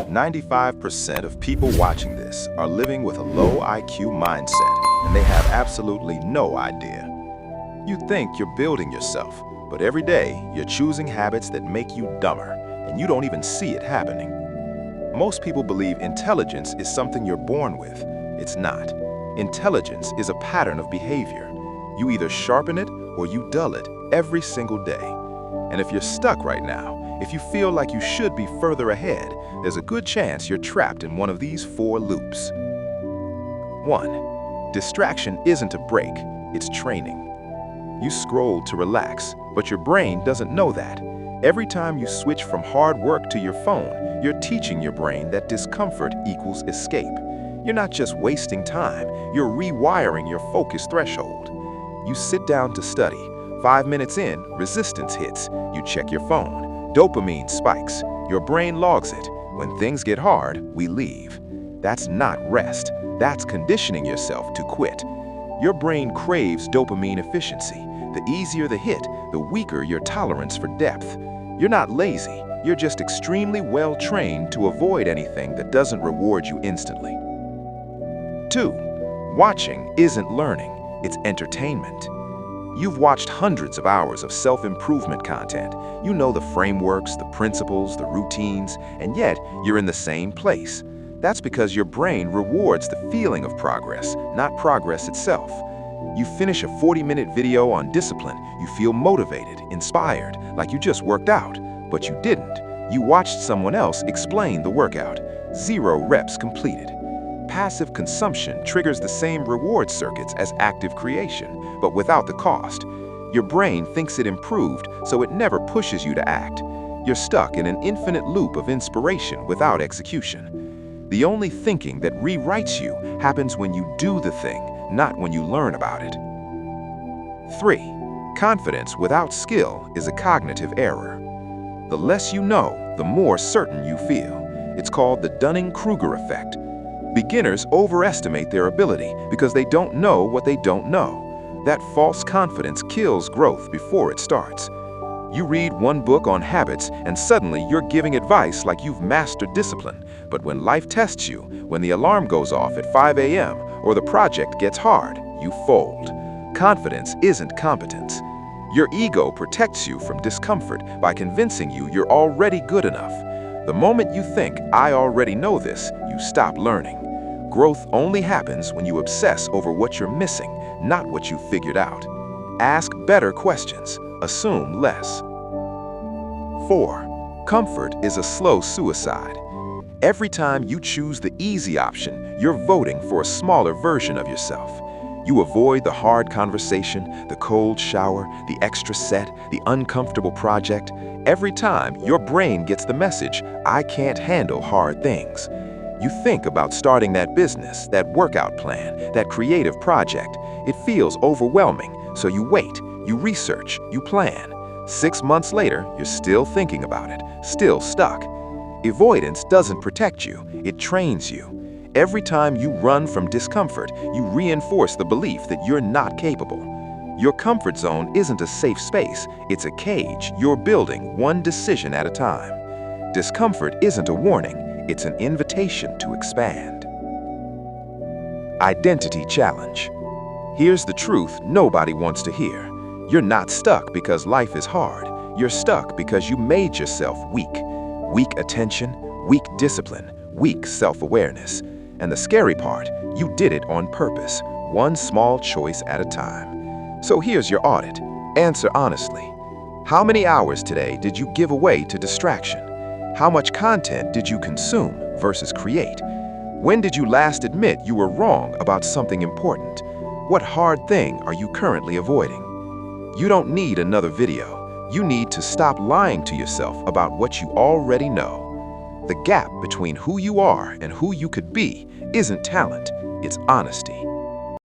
95% of people watching this are living with a low IQ mindset, and they have absolutely no idea. You think you're building yourself, but every day you're choosing habits that make you dumber, and you don't even see it happening. Most people believe intelligence is something you're born with. It's not. Intelligence is a pattern of behavior. You either sharpen it or you dull it every single day. And if you're stuck right now, if you feel like you should be further ahead, there's a good chance you're trapped in one of these 4 loops. 1. Distraction isn't a break, it's training. You scroll to relax, but your brain doesn't know that. Every time you switch from hard work to your phone, you're teaching your brain that discomfort equals escape. You're not just wasting time, you're rewiring your focus threshold. You sit down to study. 5 minutes in, resistance hits. You check your phone. Dopamine spikes. Your brain logs it. When things get hard, we leave. That's not rest. That's conditioning yourself to quit. Your brain craves dopamine efficiency. The easier the hit, the weaker your tolerance for depth. You're not lazy. You're just extremely well trained to avoid anything that doesn't reward you instantly. 2. Watching isn't learning. It's entertainment. You've watched hundreds of hours of self-improvement content. You know the frameworks, the principles, the routines, and yet you're in the same place. That's because your brain rewards the feeling of progress, not progress itself. You finish a 40-minute video on discipline, you feel motivated, inspired, like you just worked out. But you didn't. You watched someone else explain the workout. 0 reps completed. Passive consumption triggers the same reward circuits as active creation, but without the cost. Your brain thinks it improved, so it never pushes you to act. You're stuck in an infinite loop of inspiration without execution. The only thinking that rewrites you happens when you do the thing, not when you learn about it. 3. Confidence without skill is a cognitive error. The less you know, the more certain you feel. It's called the dunning-kruger effect. Beginners overestimate their ability because they don't know what they don't know. That false confidence kills growth before it starts. You read one book on habits and suddenly you're giving advice like you've mastered discipline. But when life tests you, when the alarm goes off at 5 a.m. or the project gets hard, you fold. Confidence isn't competence. Your ego protects you from discomfort by convincing you you're already good enough. The moment you think, I already know this, you stop learning. Growth only happens when you obsess over what you're missing, not what you figured out. Ask better questions. Assume less. 4. Comfort is a slow suicide. Every time you choose the easy option, you're voting for a smaller version of yourself. You avoid the hard conversation, the cold shower, the extra set, the uncomfortable project. Every time, your brain gets the message, I can't handle hard things. You think about starting that business, that workout plan, that creative project. It feels overwhelming, so you wait, you research, you plan. 6 months later, you're still thinking about it, still stuck. Avoidance doesn't protect you, it trains you. Every time you run from discomfort, you reinforce the belief that you're not capable. Your comfort zone isn't a safe space, it's a cage you're building one decision at a time. Discomfort isn't a warning, it's an invitation to expand. Identity challenge. Here's the truth nobody wants to hear. You're not stuck because life is hard. You're stuck because you made yourself weak. Weak attention, weak discipline, weak self-awareness. And the scary part, you did it on purpose, one small choice at a time. So here's your audit. Answer honestly. How many hours today did you give away to distraction? How much content did you consume versus create? When did you last admit you were wrong about something important? What hard thing are you currently avoiding? You don't need another video. You need to stop lying to yourself about what you already know. The gap between who you are and who you could be isn't talent, it's honesty.